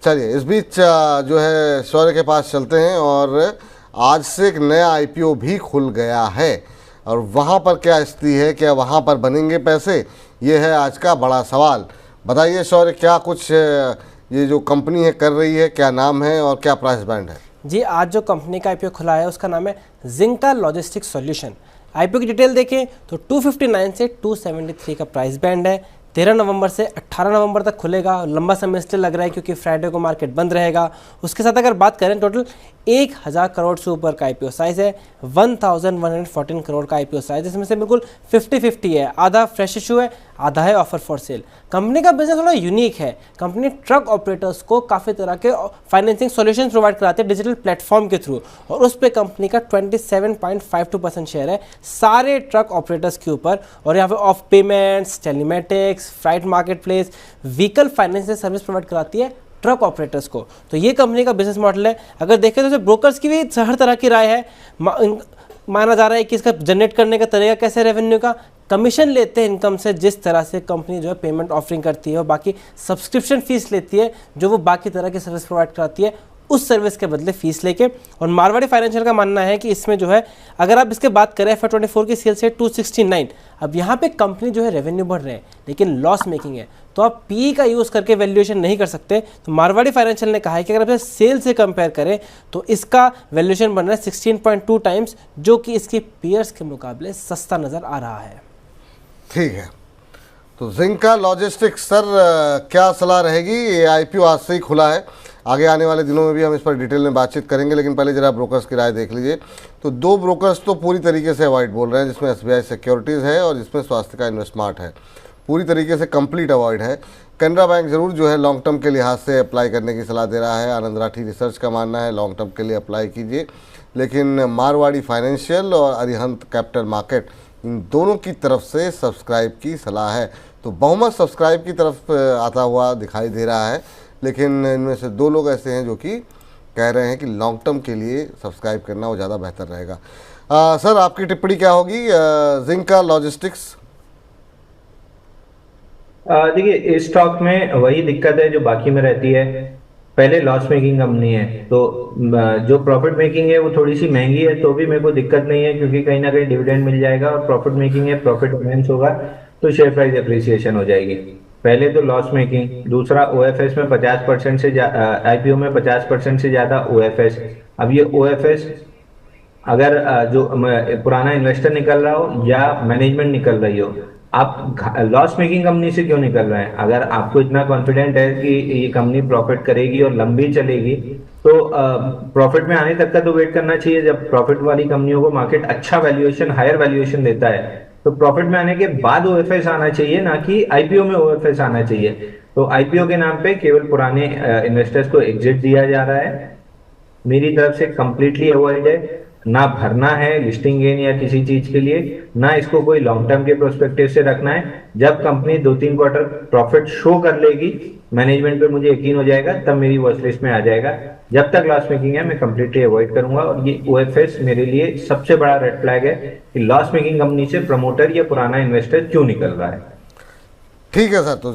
चलिए इस बीच जो है शौर्य के पास चलते हैं और आज से एक नया आईपीओ भी खुल गया है और वहाँ पर क्या स्थिति है, क्या वहाँ पर बनेंगे पैसे, ये है आज का बड़ा सवाल। बताइए शौर्य, क्या कुछ ये जो कंपनी है कर रही है, क्या नाम है और क्या प्राइस बैंड है? जी, आज जो कंपनी का आईपीओ खुला है उसका नाम है जिंका लॉजिस्टिक्स सॉल्यूशन। आईपीओ की डिटेल देखें तो 259 से 273 का प्राइस बैंड है। 13 नवंबर से 18 नवंबर तक खुलेगा। लंबा समय इसलिए लग रहा है क्योंकि फ्राइडे को मार्केट बंद रहेगा। उसके साथ अगर बात करें, टोटल 1000 करोड़ से ऊपर का आईपीओ साइज़ है। 1114 करोड़ का आईपीओ साइज़, इसमें से बिल्कुल 50-50 है। आधा फ्रेश इशू है, आधा है ऑफर फॉर सेल। कंपनी का बिजनेस थोड़ा यूनिक है। कंपनी ट्रक ऑपरेटर्स को काफ़ी तरह के फाइनेंसिंग सॉल्यूशंस प्रोवाइड कराते हैं डिजिटल प्लेटफॉर्म के थ्रू, और उस पर कंपनी का 27.52% शेयर है सारे ट्रक ऑपरेटर्स के ऊपर। और यहाँ पे of payments, telematics, freight market place, vehicle financing service provide कराती है ट्रक ऑपरेटर्स को। तो ये कंपनी का बिजनेस मॉडल है। अगर देखें तो ब्रोकर्स की भी हर तरह की राय है। माना जा रहा है कि इसका जनरेट करने का तरीका कैसे, रेवेन्यू का कमीशन लेते हैं इनकम से, जिस तरह से कंपनी जो है पेमेंट ऑफरिंग करती है, और बाकी सब्सक्रिप्शन फीस लेती है जो वो बाकी तरह की सर्विस प्रोवाइड कराती है उस सर्विस के बदले फीस लेके। और मारवाड़ी फाइनेंशियल का मानना है कि इसमें जो है, अगर आप इसके बात करें FY24 की सेल्स है 269। अब यहाँ पे कंपनी जो है रेवेन्यू बढ़ रहे हैं लेकिन लॉस मेकिंग है, तो आप पी का यूज़ करके वैल्यूएशन नहीं कर सकते। तो मारवाड़ी फाइनेंशियल ने कहा है कि अगर आप सेल से कंपेयर करें तो इसका वैल्यूएशन बन रहा है 16.2 टाइम्स, जो कि इसके पीयर्स के मुकाबले सस्ता नज़र आ रहा है। ठीक है, तो जिंका लॉजिस्टिक्स सर क्या सलाह रहेगी? ये आईपीओ आज से ही खुला है, आगे आने वाले दिनों में भी हम इस पर डिटेल में बातचीत करेंगे, लेकिन पहले जरा ब्रोकर्स की राय देख लीजिए। तो दो ब्रोकर्स तो पूरी तरीके से अवॉइड बोल रहे हैं, जिसमें SBI सिक्योरिटीज़ है और जिसमें स्वास्थ्य इन्वेस्टमार्ट है। पूरी तरीके से कंप्लीट अवॉइड है। कैनरा बैंक ज़रूर जो है लॉन्ग टर्म के लिहाज से अप्लाई करने की सलाह दे रहा है। आनंद राठी रिसर्च का मानना है लॉन्ग टर्म के लिए अप्लाई कीजिए, लेकिन मारवाड़ी फाइनेंशियल और अरिहंत कैपिटल मार्केट, इन दोनों की तरफ से सब्सक्राइब की सलाह है। तो बहुमत सब्सक्राइब की तरफ आता हुआ दिखाई दे रहा है, लेकिन इनमें से दो लोग ऐसे हैं जो कि कह रहे हैं कि लॉन्ग टर्म के लिए सब्सक्राइब करना वो ज़्यादा बेहतर रहेगा। सर आपकी टिप्पणी क्या होगी जिंका लॉजिस्टिक्स? देखिए, इस स्टॉक में वही दिक्कत है जो बाकी में रहती है। पहले लॉस मेकिंग कंपनी है, तो जो प्रॉफिट मेकिंग है वो थोड़ी सी महंगी है, तो भी मेरे को दिक्कत नहीं है क्योंकि कहीं ना कहीं डिविडेंड मिल जाएगा। और प्रॉफिट मेकिंग है, प्रॉफिट एनहांस होगा तो शेयर प्राइस एप्रिसिएशन हो जाएगी। पहले तो लॉस मेकिंग, दूसरा OFS में 50% से IPO में 50% से ज्यादा OFS। अब ये OFS अगर जो पुराना इन्वेस्टर निकल रहा हो या मैनेजमेंट निकल रही हो, आप लॉस मेकिंग कंपनी से क्यों निकल रहे हैं? अगर आपको इतना कॉन्फिडेंट है कि ये कंपनी प्रॉफिट करेगी और लंबी चलेगी, तो प्रॉफिट में आने तक का तो वेट करना चाहिए। जब प्रॉफिट वाली कंपनियों को मार्केट अच्छा वैल्यूएशन, हायर वैल्यूएशन देता है, तो प्रॉफिट में आने के बाद OFS आना चाहिए, ना कि IPO में OFS आना चाहिए। तो IPO के नाम पे केवल पुराने इन्वेस्टर्स को एग्जिट दिया जा रहा है। मेरी तरफ से कंप्लीटली अवॉइड है। ना भरना है लिस्टिंग गेन या किसी चीज के लिए, ना इसको कोई लॉन्ग टर्म के प्रोस्पेक्टिव से रखना है। जब कंपनी 2-3 क्वार्टर प्रॉफिट शो कर लेगी, मैनेजमेंट पे मुझे यकीन हो जाएगा, तब मेरी वॉच लिस्ट में आ जाएगा। जब तक लॉस मेकिंग है मैं कंप्लीटली अवॉइड करूंगा। और ये OFS मेरे लिए सबसे बड़ा रेड फ्लैग है कि लॉस मेकिंग कंपनी से प्रमोटर या पुराना इन्वेस्टर क्यों निकल रहा है। ठीक है सर। तो